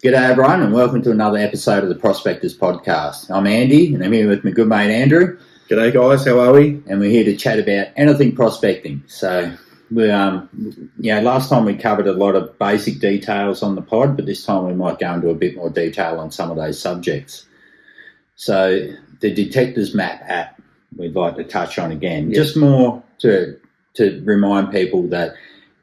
G'day everyone and welcome to another episode of the Prospectors Podcast. I'm Andy and I'm here with my good mate Andrew. G'day guys, how are we? And we're here to chat about anything prospecting. So, last time we covered a lot of basic details on the pod, but this time we might go into a bit more detail on some of those subjects. So, the Detector Maps app we'd like to touch on again, just more to remind people that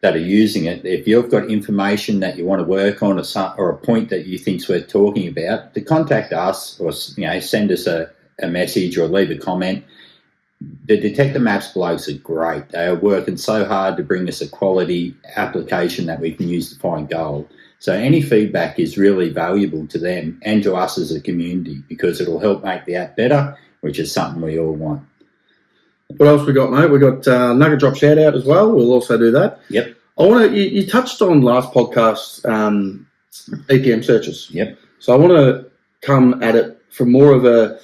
are using it, if you've got information that you want to work on or a point that you think's worth talking about, to contact us or send us a message or leave a comment. The Detector Maps blokes are great. They are working so hard to bring us a quality application that we can use to find gold. So any feedback is really valuable to them and to us as a community because it'll help make the app better, which is something we all want. What else we got, mate? We got Nugget Drop shout out as well. We'll also do that. Yep. You touched on last podcast EPM searches. Yep. So I want to come at it from more of a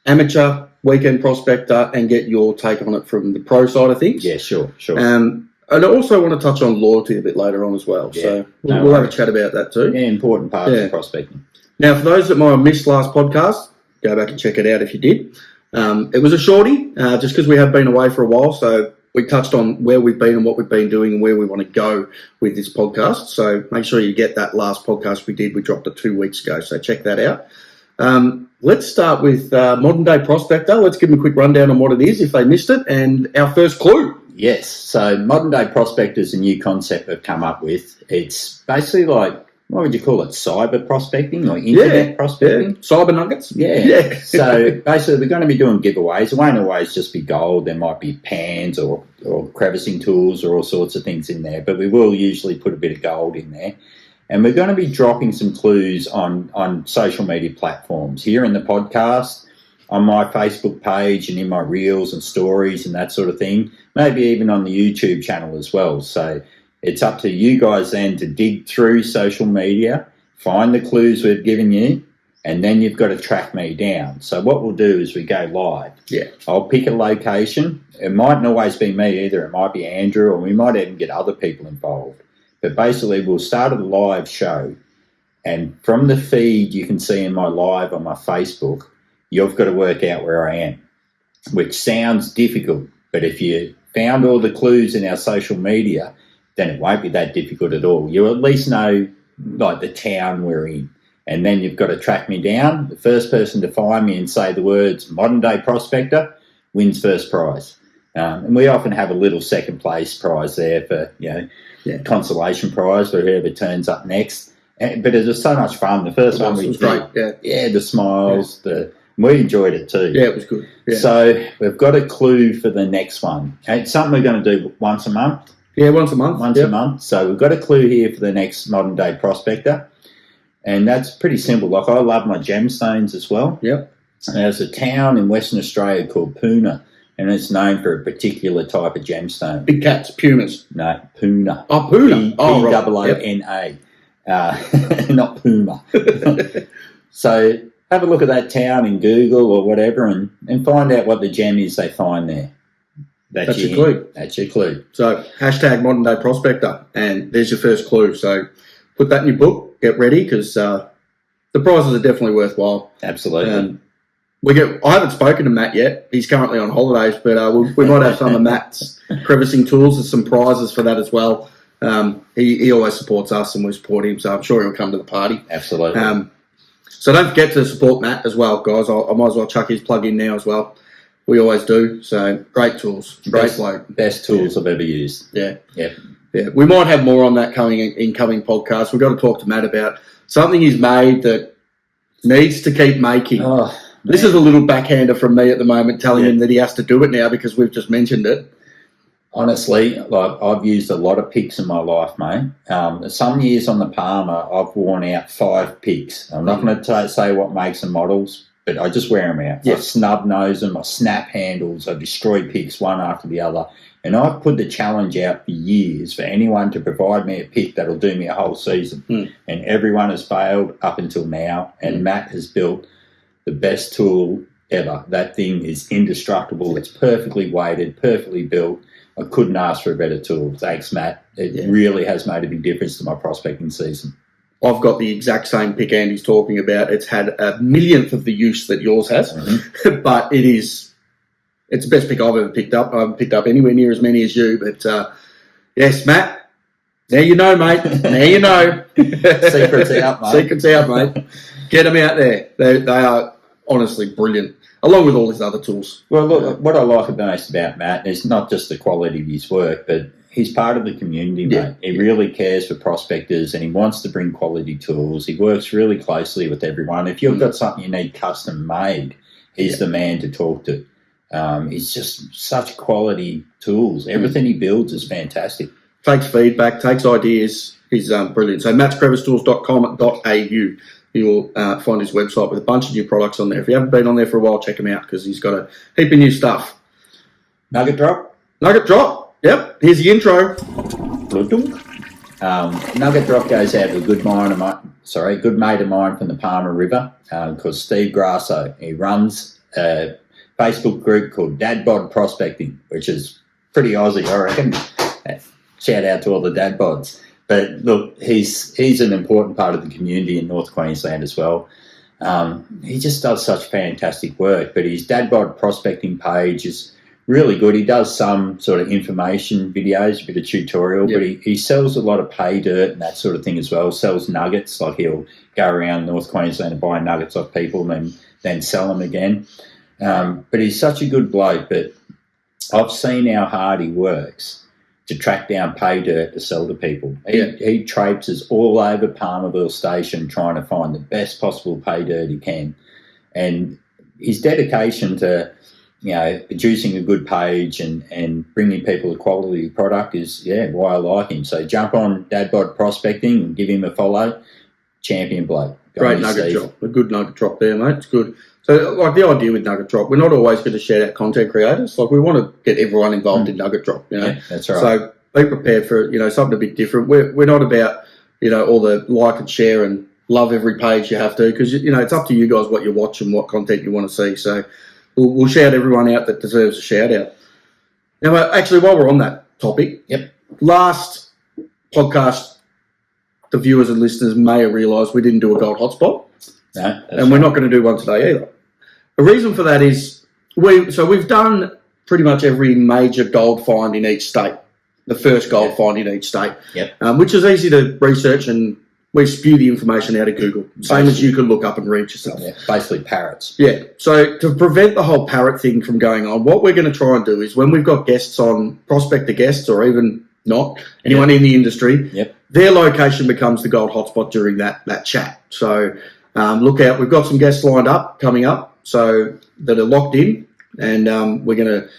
amateur weekend prospector and get your take on it from the pro side of things. Yeah, sure. And I also want to touch on loyalty a bit later on as well. Yeah, so we'll have a chat about that too. Yeah, important part of prospecting. Now, for those that might have missed last podcast, go back and check it out if you did. It was a shorty, just because we have been away for a while, so we touched on where we've been and what we've been doing and where we want to go with this podcast. So make sure you get that last podcast we did. We dropped it 2 weeks ago, so check that out. Let's start with Modern Day Prospector. Let's give them a quick rundown on what it is if they missed it and our first clue. Yes, so Modern Day Prospector is a new concept we've come up with. It's basically like, what would you call it, cyber prospecting or internet prospecting? Yeah. Cyber nuggets? Yeah. So basically we're going to be doing giveaways. It won't always just be gold. There might be pans or crevicing tools or all sorts of things in there, but we will usually put a bit of gold in there. And we're going to be dropping some clues on social media platforms, here in the podcast, on my Facebook page and in my reels and stories and that sort of thing, maybe even on the YouTube channel as well. So it's up to you guys then to dig through social media, find the clues we've given you, and then you've got to track me down. So what we'll do is we go live. Yeah. I'll pick a location. It mightn't always be me either. It might be Andrew, or we might even get other people involved. But basically we'll start a live show, and from the feed you can see in my live on my Facebook, you've got to work out where I am, which sounds difficult. But if you found all the clues in our social media, then it won't be that difficult at all. You at least know like the town we're in, and then you've got to track me down. The first person to find me and say the words Modern Day Prospector wins first prize. And we often have a little second place prize there for, consolation prize for whoever turns up next. But it was so much fun. The first one we did, great. The smiles, we enjoyed it too. Yeah, it was good. Yeah. So we've got a clue for the next one. It's something we're going to do once a month. Yeah, once a month. A month. So we've got a clue here for the next Modern Day Prospector. And that's pretty simple. Like, I love my gemstones as well. Yep. And there's a town in Western Australia called Puna, and it's known for a particular type of gemstone. Big cats, pumas. No, Puna. Oh, Puna. P-O-O-N-A. Not Puma. So have a look at that town in Google or whatever and find out what the gem is they find there. That's your clue. That's your clue. So hashtag Modern Day Prospector, and there's your first clue. So put that in your book, get ready, because the prizes are definitely worthwhile. Absolutely. I haven't spoken to Matt yet. He's currently on holidays, but we might have some of Matt's crevicing tools. There's some prizes for that as well. He always supports us and we support him, so I'm sure he'll come to the party. Absolutely. So don't forget to support Matt as well, guys. I might as well chuck his plug in now as well. We always do. So great tools. Great bloke. Best tools I've ever used. Yeah. Yeah. Yeah. We might have more on that incoming podcast. We've got to talk to Matt about something he's made that needs to keep making. Oh, this is a little backhander from me at the moment, telling him that he has to do it now because we've just mentioned it. Honestly, like, I've used a lot of picks in my life, mate. Some years on the Palmer, I've worn out 5 picks. I'm not going to say what makes and models, but I just wear them out. Yes. I snub nose them, I snap handles, I destroy picks one after the other. And I've put the challenge out for years for anyone to provide me a pick that'll do me a whole season. And everyone has failed up until now. And Matt has built the best tool ever. That thing is indestructible. It's perfectly weighted, perfectly built. I couldn't ask for a better tool. Thanks, Matt. It really has made a big difference to my prospecting season. I've got the exact same pick Andy's talking about. It's had a millionth of the use that yours has, but it's the best pick I've ever picked up. I haven't picked up anywhere near as many as you, but yes, Matt, now you know, mate. Now you know. Secrets out, mate. Secrets out, mate. Get them out there. They are honestly brilliant, along with all his other tools. Well, look, what I like most about Matt is not just the quality of his work, but he's part of the community, mate. He really cares for prospectors and he wants to bring quality tools. He works really closely with everyone. If you've got something you need custom made, he's the man to talk to. He's just such quality tools. Everything he builds is fantastic. Takes feedback, takes ideas. He's brilliant. So mattscrevistools.com.au. You will find his website with a bunch of new products on there. If you haven't been on there for a while, check him out because he's got a heap of new stuff. Nugget drop. Yep. Here's the intro. Nugget drop goes out to a good mate of mine from the Palmer River called Steve Grasso. He runs a Facebook group called Dad Bod Prospecting, which is pretty Aussie, I reckon. Shout out to all the dad bods. But look, he's an important part of the community in North Queensland as well. He just does such fantastic work. But his Dad Bod Prospecting page is really good. He does some sort of information videos, a bit of tutorial, but he sells a lot of pay dirt and that sort of thing as well. Sells nuggets, like he'll go around North Queensland and buy nuggets off people and then sell them again. But he's such a good bloke. But I've seen how hard he works to track down pay dirt to sell to people. He traipses all over Palmerville Station trying to find the best possible pay dirt he can. And his dedication to, producing a good page and bringing people a quality product is, why I like him. So jump on Dad Bod Prospecting and give him a follow. Champion bloke. Great nugget drop. A good nugget drop there, mate. It's good. So, like, the idea with Nugget Drop, we're not always going to shout out content creators. Like, we want to get everyone involved in Nugget Drop, Yeah, that's right. So, be prepared for, something a bit different. We're not about, all the like and share and love every page you have to, because, it's up to you guys what you watch and what content you want to see. So, we'll shout everyone out that deserves a shout out. Now, actually, while we're on that topic, last podcast, the viewers and listeners may have realised we didn't do a gold hotspot. No, and we're not going to do one today either. The reason for that is we've done pretty much every major gold find in each state, the first gold find in each state, which is easy to research, and we spew the information out of Google, same as you can look up and read yourself. Yeah, basically parrots. Yeah, so to prevent the whole parrot thing from going on, what we're going to try and do is when we've got guests on, prospector guests or even not, anyone in the industry, their location becomes the gold hotspot during that chat. So look out, we've got some guests lined up, coming up, so that are locked in, and we're gonna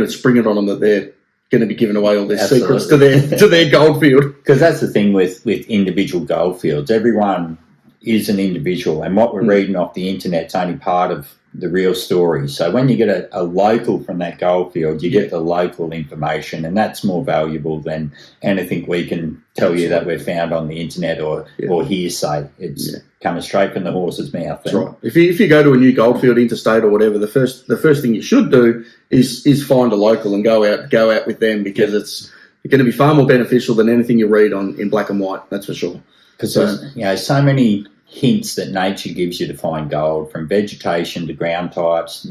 spring it on them that they're going to be giving away all their secrets to their gold field. Because that's the thing with individual gold fields. Everyone is an individual, and what we're reading off the internet's only part of the real story. So when you get a local from that gold field, you get the local information, and that's more valuable than anything we can tell you that we've found on the internet or hearsay. It's coming straight from the horse's mouth. That's right. If you go to a new gold field, interstate or whatever, the first thing you should do is find a local and go out with them, because it's going to be far more beneficial than anything you read in black and white. That's for sure. Because there's so many hints that nature gives you to find gold, from vegetation to ground types,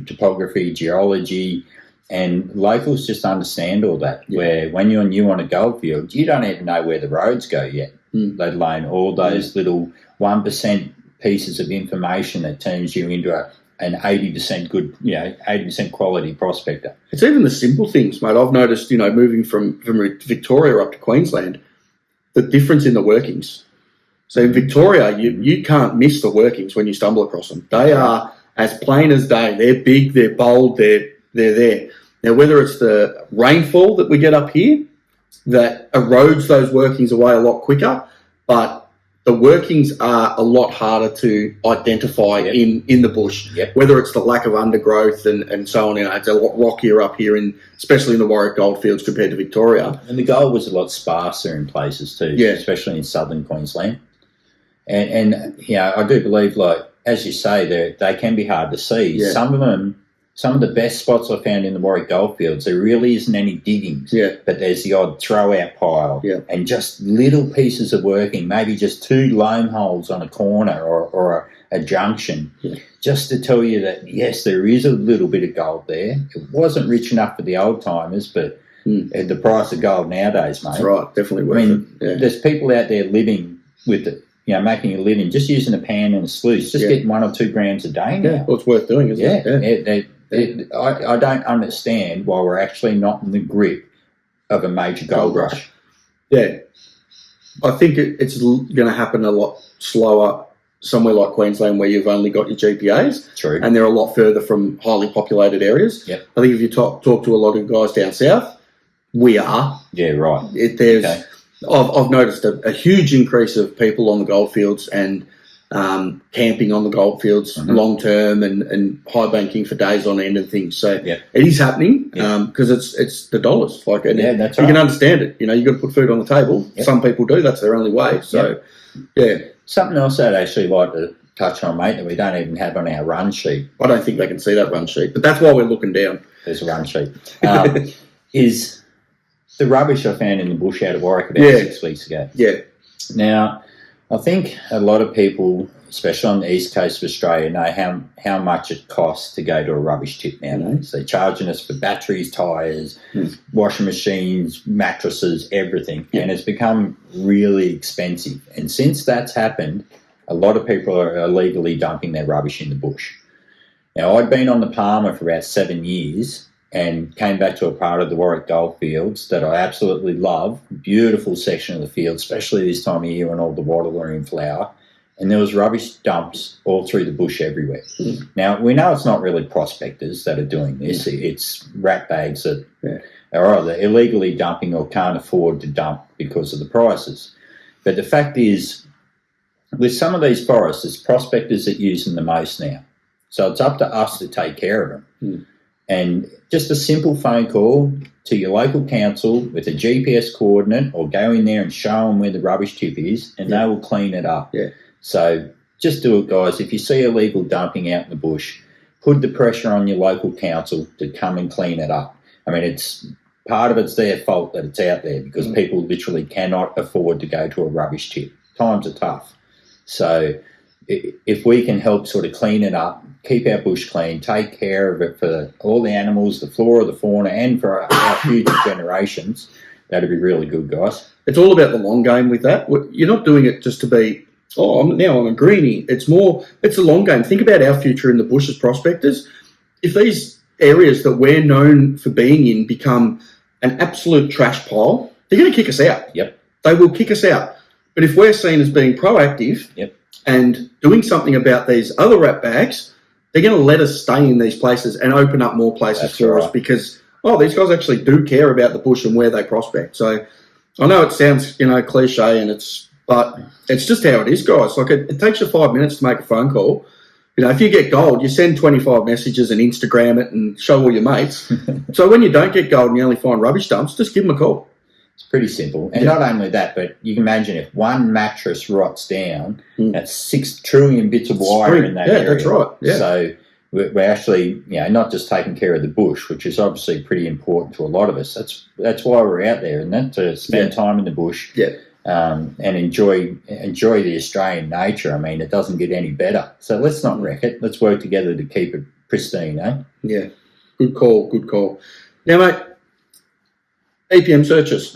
topography, geology, and locals just understand all that. Where when you're new on a gold field, you don't even know where the roads go yet, let alone all those little 1% pieces of information that turns you into an 80% good, 80% quality prospector. It's even the simple things, mate. I've noticed, moving from Victoria up to Queensland, the difference in the workings. So in Victoria, you can't miss the workings when you stumble across them. They are as plain as day. They're big, they're bold, they're there. Now, whether it's the rainfall that we get up here that erodes those workings away a lot quicker, but the workings are a lot harder to identify in the bush, whether it's the lack of undergrowth and so on. It's a lot rockier up here, especially in the Warwick goldfields compared to Victoria. And the gold was a lot sparser in places too, especially in southern Queensland. And I do believe, like, as you say, they can be hard to see. Some of them some of the best spots I found in the Warwick Goldfields, there really isn't any diggings, but there's the odd throw-out pile and just little pieces of working, maybe just 2 loam holes on a corner or a junction, just to tell you that, yes, there is a little bit of gold there. It wasn't rich enough for the old-timers, but at the price of gold nowadays, mate. That's right, definitely worth it. There's people out there living with it, making a living, just using a pan and a sluice, just getting 1 or 2 grams a day now. Yeah, well, it's worth doing, isn't it? I don't understand why we're actually not in the grip of a major gold rush. Yeah. I think it's going to happen a lot slower somewhere like Queensland where you've only got your GPAs. True. And they're a lot further from highly populated areas. Yep. I think if you talk to a lot of guys down south, we are. Yeah, right. I've noticed a huge increase of people on the goldfields and camping on the goldfields long term and high banking for days on end and things. So it is happening because it's the dollars. That's right. You can understand it. You've got to put food on the table. Yep. Some people do. That's their only way. So, Something else I'd actually like to touch on, mate, that we don't even have on our run sheet. I don't think they can see that run sheet, but that's why we're looking down. There's a run sheet. Is the rubbish I found in the bush out of Warwick about 6 weeks ago. Yeah. Now, I think a lot of people, especially on the east coast of Australia, know how much it costs to go to a rubbish tip nowadays. They're charging us for batteries, tyres, washing machines, mattresses, everything. And it's become really expensive. And since that's happened, a lot of people are illegally dumping their rubbish in the bush. Now, I'd been on the Palmer for about 7 years and came back to a part of the Warwick Goldfields that I absolutely love. Beautiful section of the field, especially this time of year when all the wattle are in flower. And there was rubbish dumps all through the bush everywhere. Now, we know it's not really prospectors that are doing this. It's rat bags that are either illegally dumping or can't afford to dump because of the prices. But the fact is, with some of these forests, it's prospectors that use them the most now. So it's up to us to take care of them. And just a simple phone call to your local council with a GPS coordinate or go in there and show them where the rubbish tip is and they will clean it up. So just do it, guys. If you see illegal dumping out in the bush, put the pressure on your local council to come and clean it up. I mean, it's part of it's their fault that it's out there because people literally cannot afford to go to a rubbish tip. Times are tough. So if we can help sort of clean it up, keep our bush clean, take care of it for all the animals, the flora, the fauna, and for our future generations, that'd be really good, guys. It's all about the long game with that. You're not doing it just to be, I'm a greenie. It's a long game. Think about our future in the bush as prospectors. If these areas that we're known for being in become an absolute trash pile, they're going to kick us out. Yep. They will kick us out. But if we're seen as being proactive and doing something about these other rat bags, they're going to let us stay in these places and open up more places for us because, these guys actually do care about the bush and where they prospect. So I know it sounds, cliche but it's just how it is, guys. Like it takes you 5 minutes to make a phone call. If you get gold, you send 25 messages and Instagram it and show all your mates. So when you don't get gold and you only find rubbish dumps, just give them a call. It's pretty simple. And not only that, but you can imagine if one mattress rots down, that's 6 trillion bits of wire in that area. That's right. Yeah. So we're actually, not just taking care of the bush, which is obviously pretty important to a lot of us. That's why we're out there, isn't it? To spend time in the bush and enjoy the Australian nature. I mean, it doesn't get any better. So let's not wreck it. Let's work together to keep it pristine, eh? Yeah. Good call. Now, mate, EPM searches.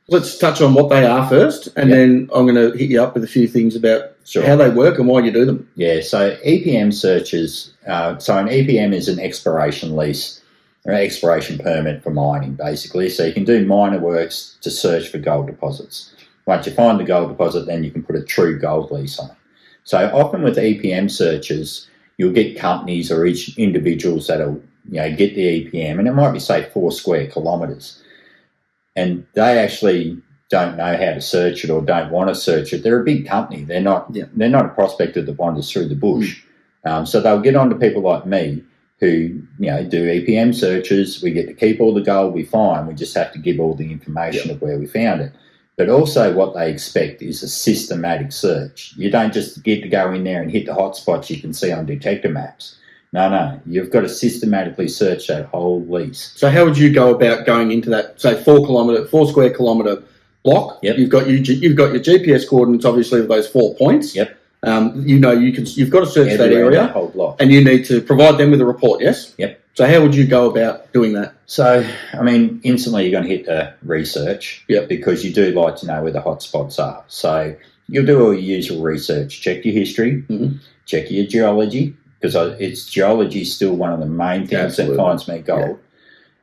Let's touch on what they are first, and then I'm going to hit you up with a few things about how they work and why you do them. Yeah, so EPM searches, an EPM is an exploration lease, or an exploration permit for mining, basically. So you can do minor works to search for gold deposits. Once you find the gold deposit, then you can put a true gold lease on it. So often with EPM searches, you'll get companies or each individuals that'll get the EPM, and it might be, say, 4 square kilometres. And they actually don't know how to search it or don't want to search it. They're a big company. They're not a prospector that wanders through the bush. So they'll get on to people like me who, do EPM searches. We get to keep all the gold we find. We just have to give all the information of where we found it. But also what they expect is a systematic search. You don't just get to go in there and hit the hotspots you can see on Detector Maps. No. You've got to systematically search that whole lease. So how would you go about going into that, say, 4 square kilometre block? Yep. You've got your GPS coordinates, obviously, of those 4 points. Yep. You've got to search that area, that whole block, and you need to provide them with a report. Yes. Yep. So how would you go about doing that? So, I mean, instantly you're going to hit the research, Yep. because you do like to know where the hot spots are. So you'll do all your usual research, check your history, check your geology, because geology is still one of the main things that finds me gold.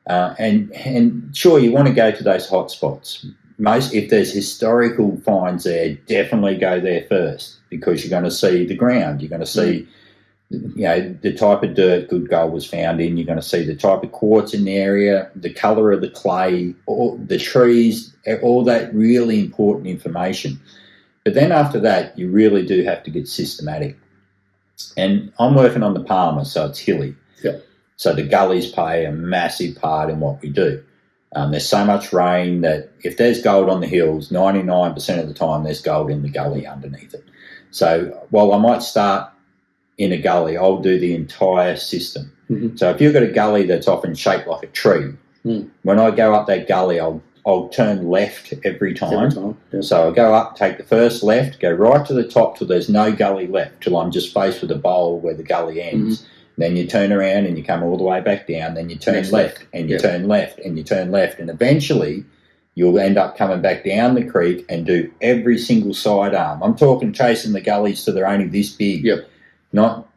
Yeah. And sure, you want to go to those hot spots. If there's historical finds there, definitely go there first, because you're going to see the ground. You're going to see, the type of dirt good gold was found in. You're going to see the type of quartz in the area, the colour of the clay, all the trees, all that really important information. But then after that, you really do have to get systematic. And I'm working on the Palmer, so it's hilly. Yeah. So the gullies play a massive part in what we do. There's so much rain that if there's gold on the hills, 99% of the time there's gold in the gully underneath it. So while I might start in a gully, I'll do the entire system. So if you've got a gully that's often shaped like a tree, when I go up that gully, I'll turn left every time. Yeah. So I'll go up, take the first left, go right to the top till there's no gully left, till I'm just faced with a bowl where the gully ends. Then you turn around and you come all the way back down. Then you turn left and you turn left and you turn left. And eventually you'll end up coming back down the creek and do every single sidearm. I'm talking chasing the gullies till they're only this big. Yep.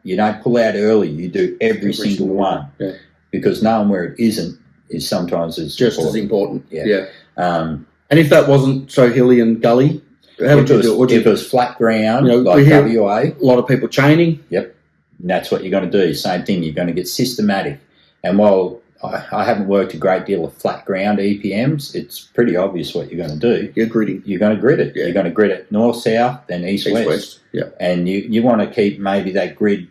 You don't pull out early. You do every single one. Yeah. Because knowing where it isn't is sometimes as important. Yeah. And if that wasn't so hilly and gully, how would you do it? If it was flat ground, like WA. A lot of people chaining. Yep. And that's what you're going to do. Same thing. You're going to get systematic. And while I haven't worked a great deal of flat ground EPMs, it's pretty obvious what you're going to do. You're gridding. You're going to grid it. Yeah. You're going to grid it north-south, then east-west. Yeah. And you want to keep maybe that grid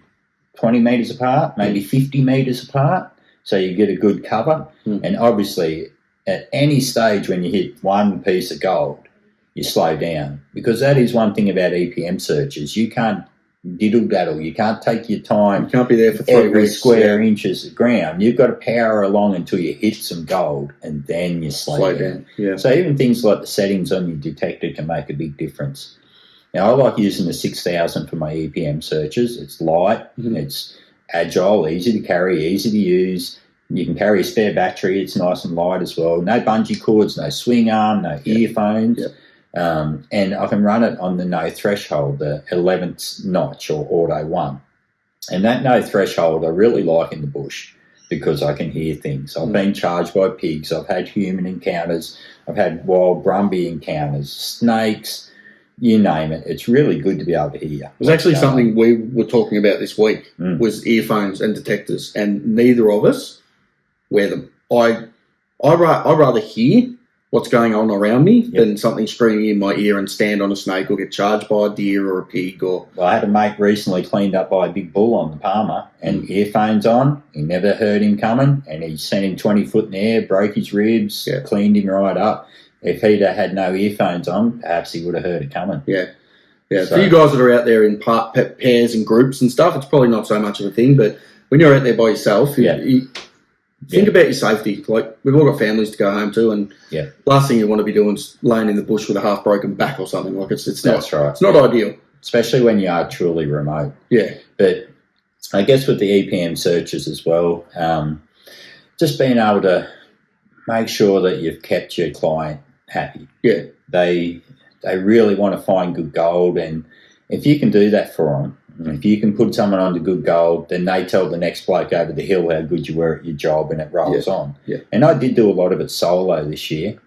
20 metres apart, maybe 50 metres apart, so you get a good cover. And obviously, at any stage when you hit one piece of gold, you slow down, because that is one thing about EPM searches. You can't diddle-daddle. You can't take your time. You can't be there for 3 every weeks. square inches of ground. You've got to power along until you hit some gold, and then you slow down. Yeah. So even things like the settings on your detector can make a big difference. Now, I like using the 6000 for my EPM searches. It's light, it's agile, easy to carry, easy to use. You can carry a spare battery. It's nice and light as well. No bungee cords, no swing arm, no earphones. Yep. And I can run it on the no threshold, the 11th notch or auto 1. And that no threshold I really like in the bush, because I can hear things. I've been charged by pigs. I've had human encounters. I've had wild brumby encounters, snakes, you name it. It's really good to be able to hear. It was actually something we were talking about this week, was earphones and detectors, and neither of us wear them. I'd rather hear what's going on around me than something screaming in my ear and stand on a snake or get charged by a deer or a pig. Well, I had a mate recently cleaned up by a big bull on the Palmer, and earphones on. He never heard him coming, and he sent him 20 foot in the air, broke his ribs, cleaned him right up. If he'd had no earphones on, perhaps he would have heard it coming. Yeah. So, for you guys that are out there in pairs and groups and stuff, it's probably not so much of a thing, but when you're out there by yourself, you think about your safety. Like, we've all got families to go home to, and last thing you want to be doing is laying in the bush with a half-broken back or something. Like, it's That's right. It's not ideal. Especially when you are truly remote. Yeah. But I guess with the EPM searches as well, just being able to make sure that you've kept your client happy. Yeah. They really want to find good gold, and if you can do that for them, if you can put someone onto good gold, then they tell the next bloke over the hill how good you were at your job, and it rolls on. Yeah. And I did do a lot of it solo this year.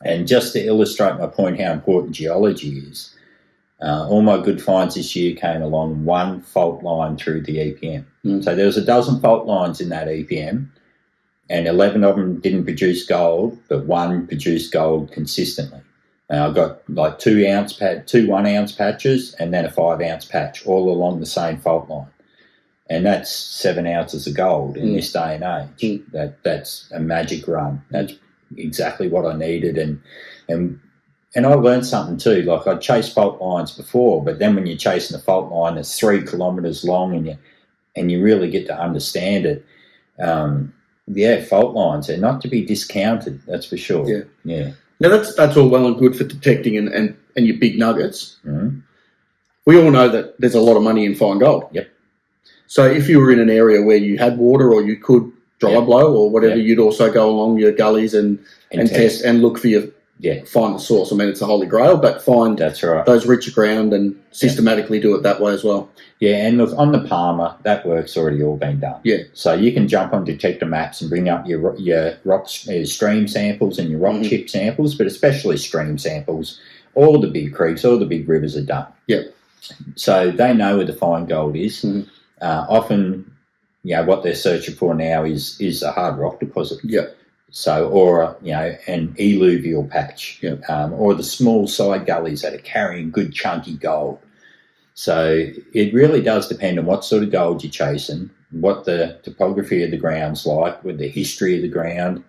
And just to illustrate my point how important geology is, all my good finds this year came along one fault line through the EPM. So there was a dozen fault lines in that EPM, and 11 of them didn't produce gold, but one produced gold consistently. I got like 2 1 ounce patches, and then a 5 ounce patch, all along the same fault line. And that's 7 ounces of gold in this day and age. That's a magic run. That's exactly what I needed. And I learned something too. Like, I'd chased fault lines before, but then when you're chasing a fault line that's 3 kilometres long and you're and you really get to understand it. Fault lines are not to be discounted, that's for sure. Yeah. Now, that's all well and good for detecting and your big nuggets. Mm-hmm. We all know that there's a lot of money in fine gold. Yep. So if you were in an area where you had water or you could dry blow or whatever, you'd also go along your gullies and test and look for find the source. I mean, it's a holy grail, but find those richer ground and systematically do it that way as well. Yeah, and look, on the Palmer, that work's already all been done. Yeah. So you can jump on Detector Maps and bring up your rock stream samples and your rock chip samples, but especially stream samples. All the big creeks, all the big rivers are done. Yeah. So they know where the fine gold is. Mm-hmm. Often, what they're searching for now is a hard rock deposit. Yeah. So, or an eluvial patch, or the small side gullies that are carrying good chunky gold. So it really does depend on what sort of gold you're chasing, what the topography of the ground's like, with the history of the ground,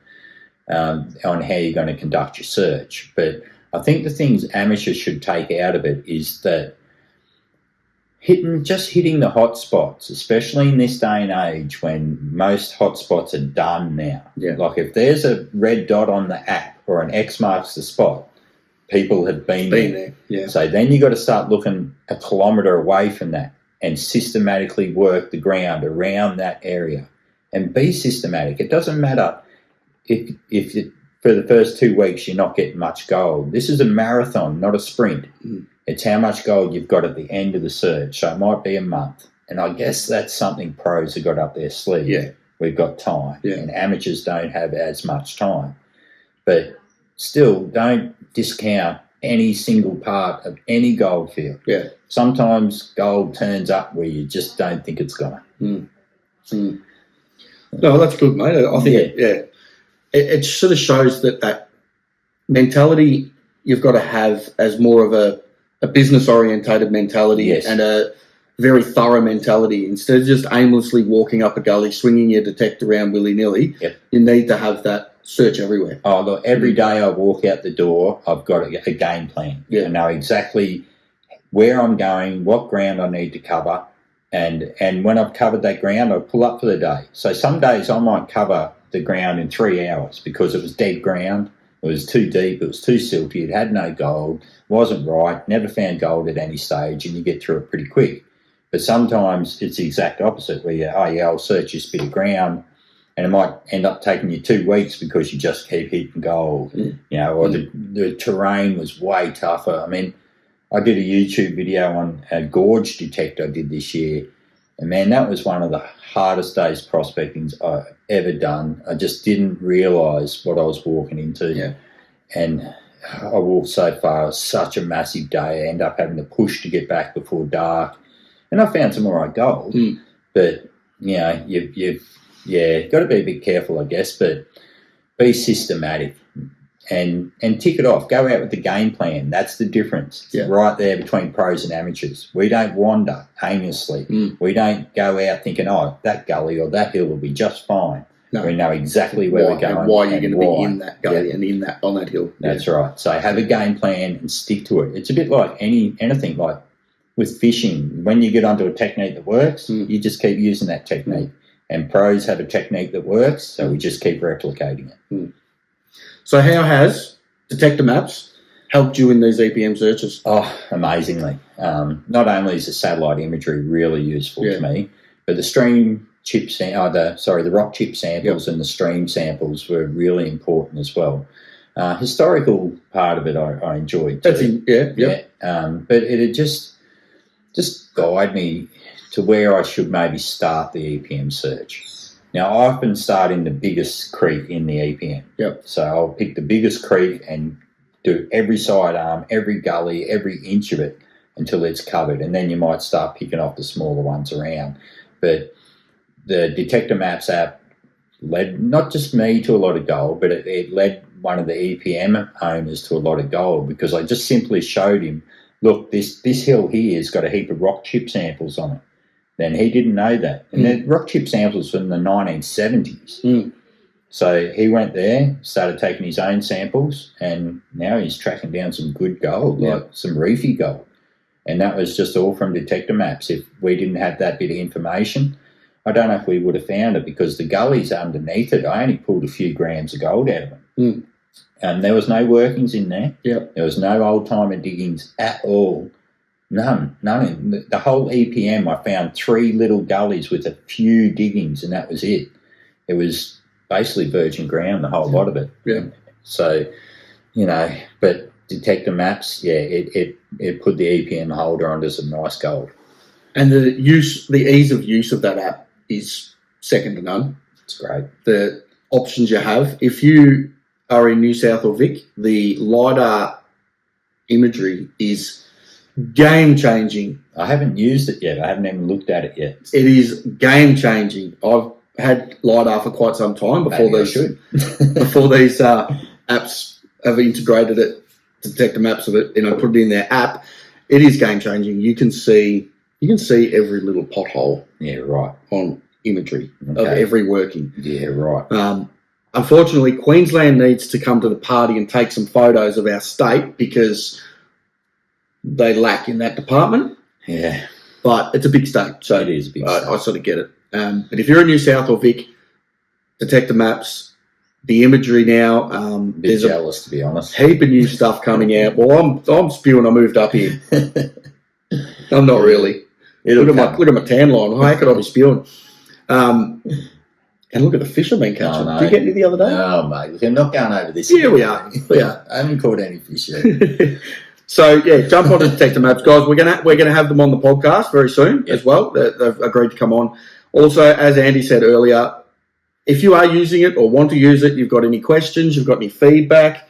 on how you're going to conduct your search. But I think the things amateurs should take out of it is that hitting the hot spots, especially in this day and age when most hot spots are done now. Yeah. Like if there's a red dot on the app or an X marks the spot, people have been there. Yeah. So then you got to start looking a kilometre away from that and systematically work the ground around that area and be systematic. It doesn't matter if for the first 2 weeks you're not getting much gold. This is a marathon, not a sprint. Mm. It's how much gold you've got at the end of the search. So it might be a month. And I guess that's something pros have got up their sleeve. Yeah. We've got time. Yeah. And amateurs don't have as much time. But still, don't discount any single part of any gold field. Yeah. Sometimes gold turns up where you just don't think it's going to. Mm. Mm. No, that's good, mate. I think it sort of shows that mentality you've got to have as more of a business-orientated mentality and a very thorough mentality. Instead of just aimlessly walking up a gully, swinging your detector around willy-nilly, you need to have that search everywhere. Oh, look, every day I walk out the door, I've got a game plan. Yeah. I know exactly where I'm going, what ground I need to cover, and when I've covered that ground, I pull up for the day. So some days I might cover the ground in 3 hours because it was dead ground, it was too deep, it was too silty, it had no gold, wasn't right, never found gold at any stage, and you get through it pretty quick. But sometimes it's the exact opposite where I'll search this bit of ground, and it might end up taking you 2 weeks because you just keep hitting gold, or the terrain was way tougher. I mean, I did a YouTube video on a gorge detector I did this year, and man, that was one of the hardest days prospecting I've ever done. I just didn't realise what I was walking into. Yeah. And I walked so far. It was such a massive day. I ended up having to push to get back before dark. And I found some all right gold. Mm. But, you've got to be a bit careful, I guess, but be systematic and tick it off. Go out with the game plan. That's the difference right there between pros and amateurs. We don't wander aimlessly. Mm. We don't go out thinking, that gully or that hill will be just fine. No. We know exactly where we're going and why you're going to be in that gully and on that hill. That's right. So have a game plan and stick to it. It's a bit like anything, like with fishing. When you get onto a technique that works, you just keep using that technique. And pros have a technique that works, so we just keep replicating it. Mm. So how has Detector Maps helped you in these EPM searches? Oh, amazingly. Not only is the satellite imagery really useful to me, but the stream chip the rock chip samples and the stream samples were really important as well. Historical part of it I enjoyed too. But it just guide me to where I should maybe start the EPM search. Now, I often start in the biggest creek in the EPM. Yep. So I'll pick the biggest creek and do every sidearm, every gully, every inch of it until it's covered. And then you might start picking off the smaller ones around. But the Detector Maps app led not just me to a lot of gold, but it led one of the EPM owners to a lot of gold because I just simply showed him, look, this hill here has got a heap of rock chip samples on it. Then he didn't know that. And the rock chip samples from the 1970s. Mm. So he went there, started taking his own samples, and now he's tracking down some good gold, like some reefy gold. And that was just all from Detector Maps. If we didn't have that bit of information, I don't know if we would have found it because the gullies underneath it, I only pulled a few grams of gold out of them. Mm. And there was no workings in there. Yep. There was no old-timer diggings at all. None. The whole EPM, I found 3 little gullies with a few diggings, and that was it. It was basically virgin ground, the whole lot of it. Yeah. So, but Detector Maps, it put the EPM holder onto some nice gold. And the ease of use of that app is second to none. It's great. The options you have, if you are in New South or Vic, the LiDAR imagery is game-changing. I haven't used it yet. I haven't even looked at it yet. It is game-changing. I've had LiDAR for quite some time before these apps have integrated it, Detector Maps of it, put it in their app. It is game-changing. You can see every little pothole. Yeah, right. On imagery of every working. Yeah, right. Unfortunately, Queensland needs to come to the party and take some photos of our state because they lack in that department. Yeah. But it's a big state, so it is a big state. I sort of get it. But if you're in New South or Vic, Detector Maps, the imagery now. Bit jealous, to be honest. Heap of new stuff coming out. Well, I'm spewing. I moved up here. I'm not really. Look at my tan line. How could I be spewing? And look at the fish I've been catching. Did you get any the other day? Oh, mate. We're not going over this. Yeah, we are. I haven't caught any fish yet. So, jump on to Detector Maps. Guys, we're gonna have them on the podcast very soon as well. They've agreed to come on. Also, as Andy said earlier, if you are using it or want to use it, you've got any questions, you've got any feedback,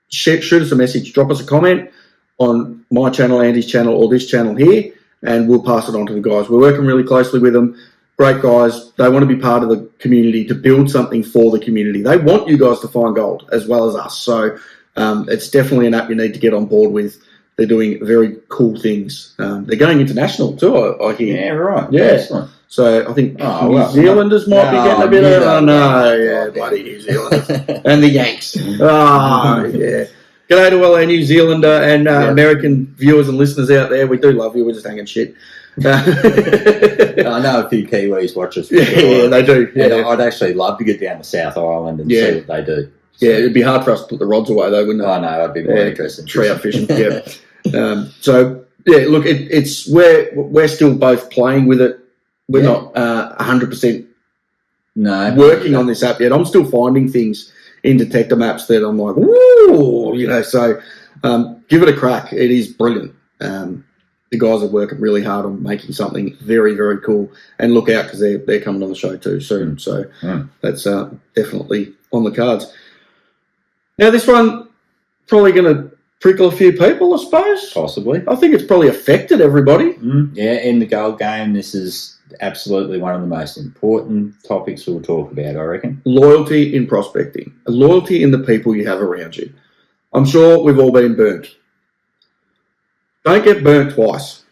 shoot us a message, drop us a comment on my channel, Andy's channel, or this channel here, and we'll pass it on to the guys. We're working really closely with them. Great guys. They want to be part of the community, to build something for the community. They want you guys to find gold as well as us. So it's definitely an app you need to get on board with. They're doing very cool things. They're going international too, I hear. Yeah, right. Yeah. Excellent. So I think New Zealanders might be getting a bit of... Oh, no, yeah, bloody New Zealanders. And the Yanks. Oh, yeah. G'day to all our New Zealander and American viewers and listeners out there. We do love you. We're just hanging shit. I know a few Kiwis watch us. Yeah, they do. Yeah. I'd actually love to get down to South Island and see what they do. So. Yeah, it'd be hard for us to put the rods away though, wouldn't it? I know, I'd be more interested in trout fishing. So look, it's we're still both playing with it. We're not 100% working on this app yet. I'm still finding things in Detector Maps that I'm like, ooh, so give it a crack. It is brilliant. The guys are working really hard on making something very, very cool. And look out because they're coming on the show too soon. So that's definitely on the cards. Now, this one probably going to prickle a few people, I suppose. Possibly. I think it's probably affected everybody. Yeah, in the gold game, this is absolutely one of the most important topics we'll talk about, I reckon. Loyalty in prospecting. Loyalty in the people you have around you. I'm sure we've all been burnt. Don't get burnt twice.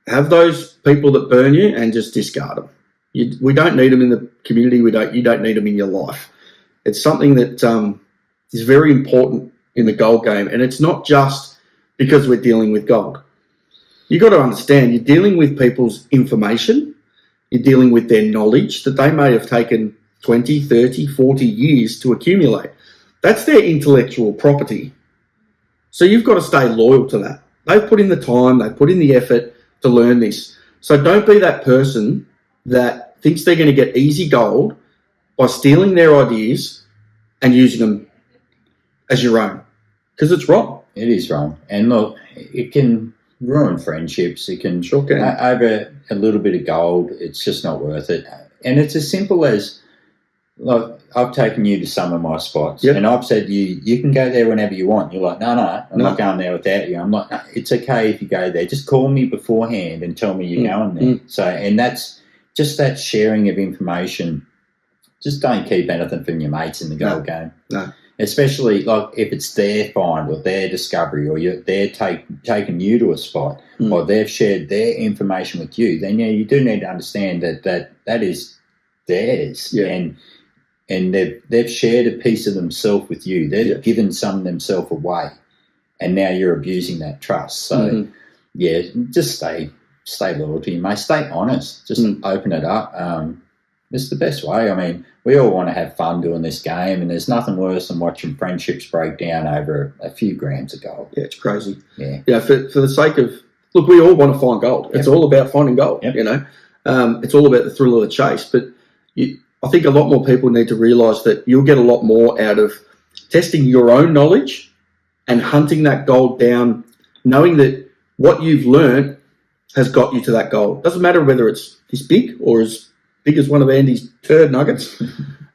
Have those people that burn you and just discard them. We don't need them in the community. You don't need them in your life. It's something that is very important in the gold game, and it's not just because we're dealing with gold. You've got to understand, you're dealing with people's information. You're dealing with their knowledge that they may have taken 20, 30, 40 years to accumulate. That's their intellectual property. So you've got to stay loyal to that. They've put in the time, they've put in the effort to learn this. So don't be that person that thinks they're going to get easy gold by stealing their ideas and using them as your own. Because it's wrong. It is wrong. And look, it can ruin friendships. It can, over a little bit of gold, it's just not worth it. And it's as simple as, like, I've taken you to some of my spots, and I've said you can go there whenever you want. You're like, no, I'm not going there without you. I'm like, no, it's okay if you go there. Just call me beforehand and tell me you're going there. So, and that's just that sharing of information. Just don't keep anything from your mates in the gold game. No. Especially like if it's their find or their discovery, or they're taking you to a spot, or they've shared their information with you. Then you do need to understand that is theirs, and they've shared a piece of themselves with you. They've given some of themselves away, and now you're abusing that trust. So just stay stay loyal to your mate. Stay honest. Just open it up. It's the best way. I mean, we all want to have fun doing this game, and there's nothing worse than watching friendships break down over a few grams of gold. Yeah, it's crazy. Yeah. Yeah, for the sake of, look, we all want to find gold. Yep. It's all about finding gold, you know. It's all about the thrill of the chase. But I think a lot more people need to realise that you'll get a lot more out of testing your own knowledge and hunting that gold down, knowing that what you've learned has got you to that goal. Doesn't matter whether it's this big or as big as one of Andy's turd nuggets.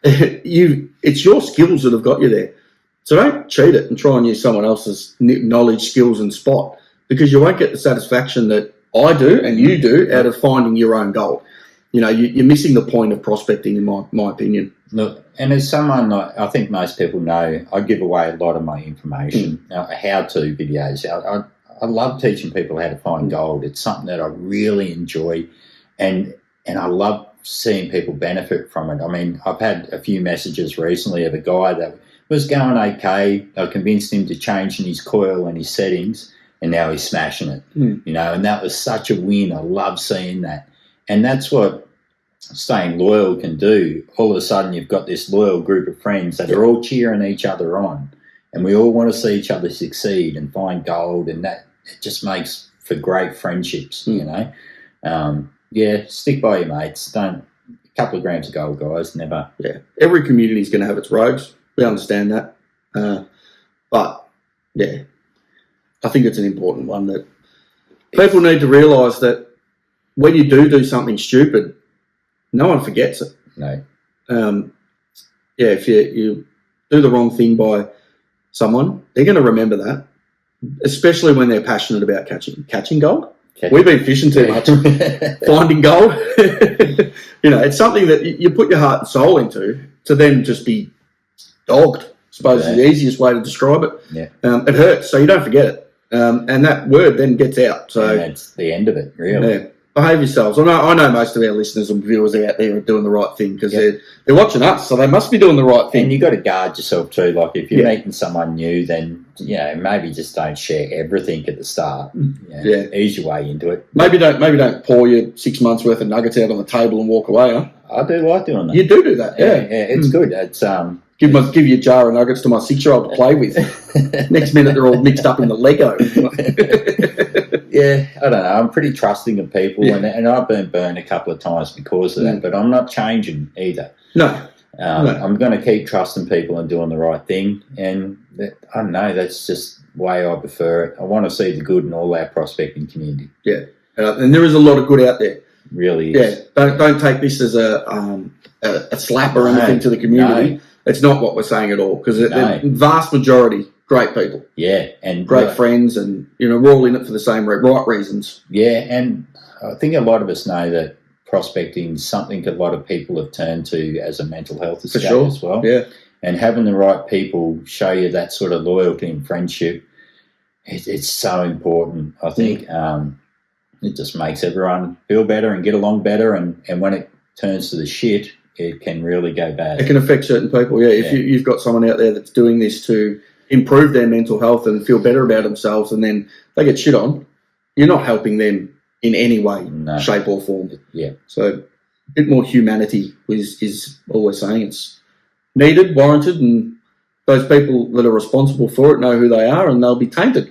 It's your skills that have got you there. So don't cheat it and try and use someone else's knowledge, skills and spot, because you won't get the satisfaction that I do and you do out of finding your own gold. You know, you're missing the point of prospecting, in my opinion. Look, and as someone, I think most people know, I give away a lot of my information, how-to videos. I love teaching people how to find gold. It's something that I really enjoy, and I love seeing people benefit from it. I mean, I've had a few messages recently of a guy that was going okay. I convinced him to change in his coil and his settings, and now he's smashing it. You know, and that was such a win. I love seeing that. And that's what staying loyal can do. All of a sudden, you've got this loyal group of friends that are all cheering each other on, and we all want to see each other succeed and find gold, and that it just makes for great friendships, you know. Stick by your mates. Don't a couple of grams of gold, guys. Never. Yeah, every community is going to have its rogues. We understand that, but yeah, I think it's an important one that people need to realise that when you do something stupid, no one forgets it. No. If you do the wrong thing by someone, they're going to remember that, especially when they're passionate about catching gold. We've been fishing too much, finding gold. You know, it's something that you put your heart and soul into to then just be dogged, I suppose is the easiest way to describe it. Yeah. It hurts, so you don't forget it. And that word then gets out. So and that's the end of it, really. Yeah. Behave yourselves. I know most of our listeners and viewers are out there doing the right thing because they're watching us, so they must be doing the right thing. And you've got to guard yourself too. Like if you're meeting someone new, then maybe just don't share everything at the start. Ease your way into it. Maybe don't pour your 6 months worth of nuggets out on the table and walk away. Huh? I do like doing that. You do that, yeah. It's good. It's Give you a jar of nuggets to my 6-year-old to play with. Next minute, they're all mixed up in the Lego. Yeah, I don't know. I'm pretty trusting of people, and I've been burned a couple of times because of that, but I'm not changing either. No. I'm going to keep trusting people and doing the right thing, and I don't know, that's just the way I prefer it. I want to see the good in all our prospecting community. Yeah, and there is a lot of good out there. Really is. Yeah, don't take this as a slap or anything to the community. No. It's not what we're saying at all, because the vast majority, great people. Yeah, and great friends, and we're all in it for the same right reasons. Yeah, and I think a lot of us know that prospecting is something a lot of people have turned to as a mental health escape as well. Yeah, and having the right people show you that sort of loyalty and friendship, it's so important. I think it just makes everyone feel better and get along better, and when it turns to the shit, it can really go bad. It can affect certain people, If you've got someone out there that's doing this to improve their mental health and feel better about themselves, and then they get shit on, you're not helping them in any way, shape or form. Yeah. So a bit more humanity is all we're saying. It's needed, warranted, and those people that are responsible for it know who they are, and they'll be tainted.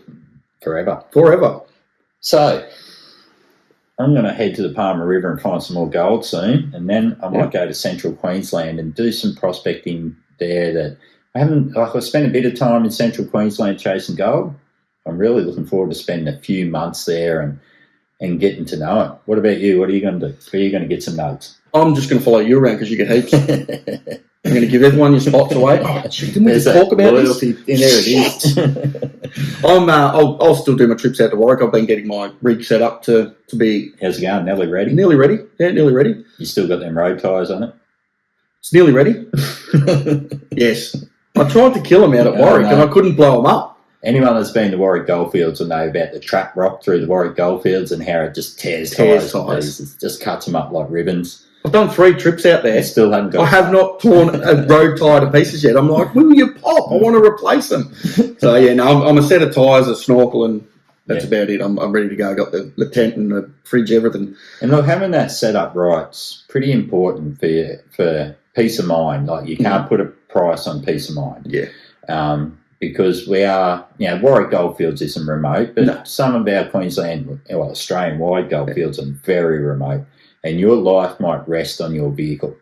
Forever. So I'm going to head to the Palmer River and find some more gold soon, and then I might go to Central Queensland and do some prospecting there that I haven't. I've spent a bit of time in Central Queensland chasing gold. I'm really looking forward to spending a few months there and getting to know it. What about you? What are you going to do? Where are you going to get some nugs? I'm just going to follow you around because you get heaps. I'm going to give everyone your spots away. Didn't we just talk about loyalty? There it is. I'll still do my trips out to Warwick. I've been getting my rig set up to be... How's it going? Nearly ready? Nearly ready. Yeah, nearly ready. You still got them road tyres on it? It's nearly ready. Yes. I tried to kill them out at Warwick and I couldn't blow them up. Anyone that's been to Warwick Goldfields will know about the trap rock through the Warwick Goldfields and how it just tears tyres. It just cuts them up like ribbons. I've done 3 trips out there. I still haven't got. I have not torn a road tyre to pieces yet. I'm like, when will you pop? I want to replace them. So I'm a set of tyres, a snorkel, and That's about it. I'm ready to go. I got the tent and the fridge, everything. And look, having that set up right's pretty important for peace of mind. Like, you can't put a price on peace of mind. Yeah. Because we are, Warwick Goldfields isn't remote, but some of our Queensland, Australian-wide goldfields are very remote, and your life might rest on your vehicle.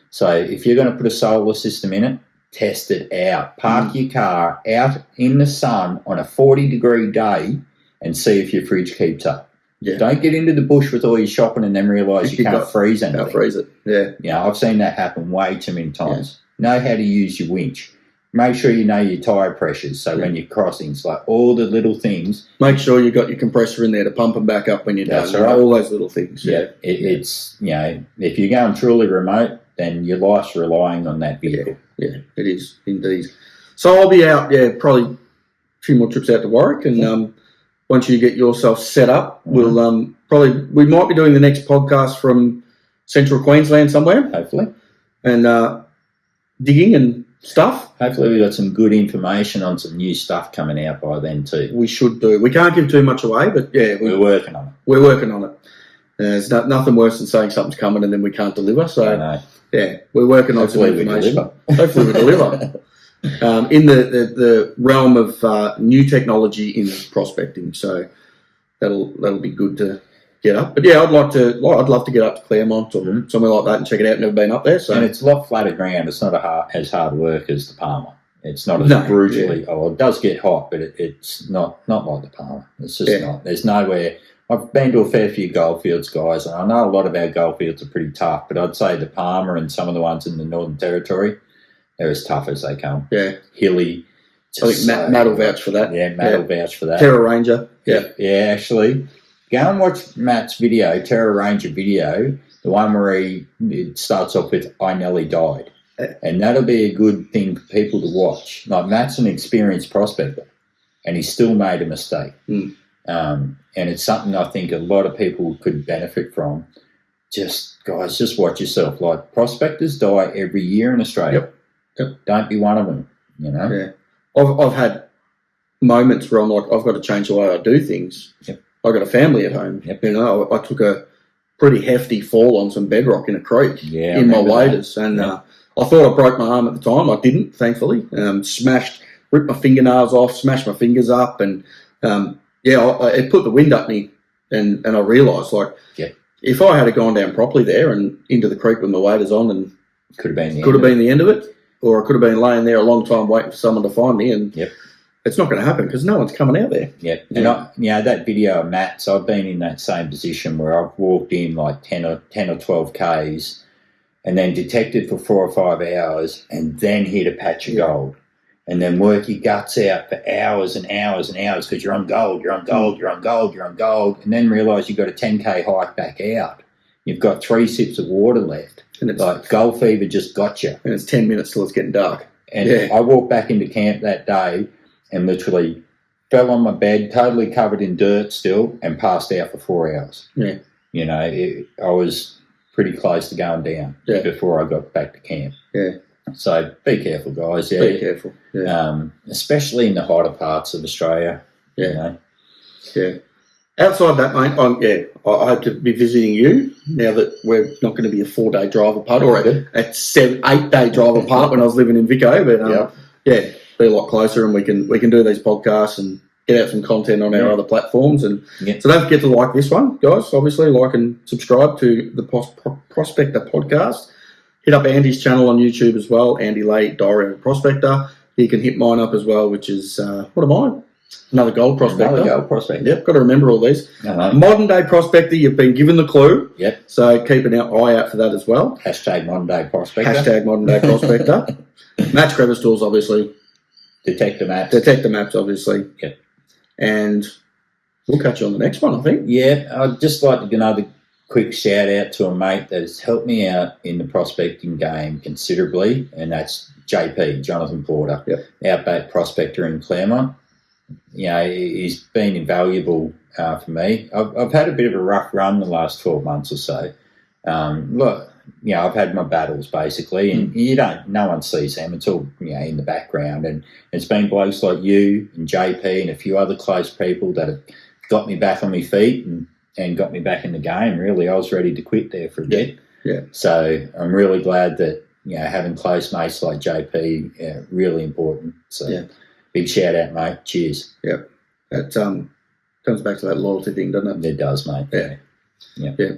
So if you're going to put a solar system in it, test it out. Park your car out in the sun on a 40-degree day and see if your fridge keeps up. Yeah. Don't get into the bush with all your shopping and then realise you can't freeze anything. Can't freeze it, yeah. I've seen that happen way too many times. Know how to use your winch. Make sure you know your tyre pressures, so when you're crossing, it's like all the little things. Make sure you've got your compressor in there to pump them back up when you're done. That's right. All those little things. It's, if you're going truly remote, then your life's relying on that vehicle. Yeah, it is indeed. So I'll be out, probably a few more trips out to Warwick, and once you get yourself set up, we'll we might be doing the next podcast from Central Queensland somewhere. Hopefully. And digging and stuff. Hopefully we've got some good information on some new stuff coming out by then too. We should do. We can't give too much away, but we're working on it. We're working on it. There's nothing worse than saying something's coming and then we can't deliver. So we're working on some information. Hopefully we deliver. In the realm of new technology in prospecting, so that'll be good to get up. But I'd love to get up to Claremont or somewhere like that and check it out. Never been up there, so and it's a lot flatter ground. It's not as hard work as the Palmer. It's not as brutally. It does get hot, but it's not like the Palmer. It's just not. There's nowhere. I've been to a fair few goldfields, guys, and I know a lot of our goldfields are pretty tough. But I'd say the Palmer and some of the ones in the Northern Territory, they're as tough as they come. Yeah, hilly. I think Matt will vouch for that. Yeah, Matt will vouch for that. Terra Ranger. Yeah, actually. Go and watch Matt's video, Terra Ranger video, the one where it starts off with, I nearly died. And that'll be a good thing for people to watch. Like, Matt's an experienced prospector, and he still made a mistake. And it's something I think a lot of people could benefit from. Guys, just watch yourself. Like, prospectors die every year in Australia. Yep. Don't be one of them, Yeah. I've had moments where I'm like, I've got to change the way I do things. Yep. I've got a family at home. Yep. I took a pretty hefty fall on some bedrock in a creek in my waders, and I thought I broke my arm at the time. I didn't, thankfully. Ripped my fingernails off, smashed my fingers up, and it put the wind up me, and I realised, like, if I had gone down properly there and into the creek with my waders on, and could have been the end of it, or I could have been laying there a long time waiting for someone to find me, and it's not going to happen because no one's coming out there. Yep. And that video of Matt's, I've been in that same position where I've walked in like 10 or 12 Ks and then detected for 4 or 5 hours and then hit a patch of gold and then work your guts out for hours and hours and hours because you're on gold, and then realise you've got a 10K hike back out. You've got 3 sips of water left. And it's like gold fever just got you. And it's 10 minutes till it's getting dark. And I walked back into camp that day and literally fell on my bed, totally covered in dirt still, and passed out for 4 hours. Yeah. I was pretty close to going down before I got back to camp. Yeah. So be careful, guys. Yeah. Be careful. Yeah. Especially in the hotter parts of Australia. Yeah. Yeah. Outside that, mate, I hope to be visiting you now that we're not going to be a 4-day drive apart, or a 8-day drive apart when I was living in Vico. But be a lot closer, and we can do these podcasts and get out some content on our other platforms. And so don't forget to like this one, guys. Obviously, like and subscribe to the Prospector Podcast. Hit up Andy's channel on YouTube as well, Andy Lay, Diary of a Prospector. You can hit mine up as well, which is, what am I? Another gold prospector. Yep, got to remember all these. Modern day prospector, you've been given the clue. Yep. So keep an eye out for that as well. Hashtag modern day prospector. Hashtag modern day prospector. Match crevice tools, obviously. Detector Maps, obviously. Yep. And we'll catch you on the next one, I think. Yeah, I'd just like to give another quick shout out to a mate that has helped me out in the prospecting game considerably, and that's JP, Jonathan Porter, Outback Prospector in Claremont. He's been invaluable for me. I've had a bit of a rough run the last 12 months or so. I've had my battles basically, and no one sees them. It's all in the background, and it's been blokes like you and JP and a few other close people that have got me back on my feet and got me back in the game. Really, I was ready to quit there for a bit. Yeah. So I'm really glad that having close mates like JP, really important. So big shout out, mate. Cheers. Yeah, that comes back to that loyalty thing, doesn't it? It does, mate. Yeah.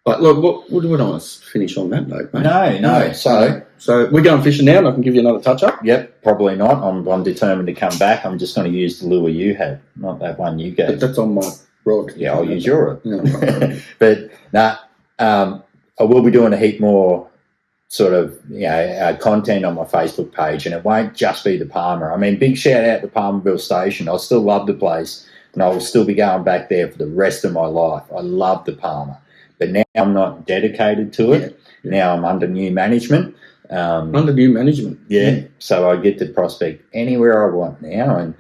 But look, what do we want to finish on that note, mate? No. So we're going fishing now, and I can give you another touch up. Yep, probably not. I'm determined to come back. I'm just going to use the lure you had, not that one you gave. That's on my rod. Yeah, I'll use your rod. Yeah, but I will be doing a heap more sort of content on my Facebook page, and it won't just be the Palmer. I mean, big shout out to Palmerville Station. I still love the place, and I will still be going back there for the rest of my life. I love the Palmer. But now I'm not dedicated to it. Yeah. Now I'm under new management. Under new management? Yeah. So I get to prospect anywhere I want now.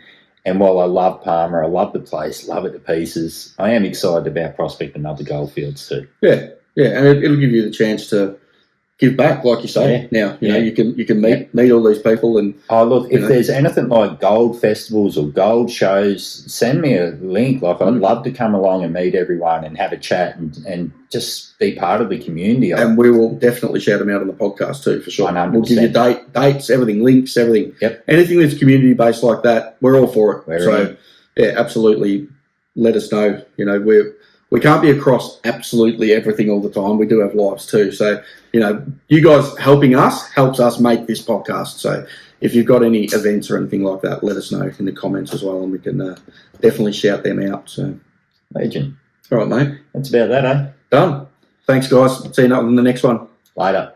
And while I love Palmer, I love the place, love it to pieces, I am excited about prospecting other goldfields too. Yeah. And it'll give you the chance to give back, like you say. Now, you know, you can meet all these people. And look, if there's anything like gold festivals or gold shows, send me a link. Like, I'd love to come along and meet everyone and have a chat and just be part of the community. And we will definitely shout them out on the podcast too, for sure. 100%. We'll give you dates, everything, links, everything. Yep. Anything that's community-based like that, we're all for it. Absolutely let us know. You know, we can't be across absolutely everything all the time. We do have lives too. So, you guys helping us helps us make this podcast. So if you've got any events or anything like that, let us know in the comments as well, and we can definitely shout them out. So, Legend. All right, mate. That's about that, eh? Done. Thanks, guys. See you in the next one. Later.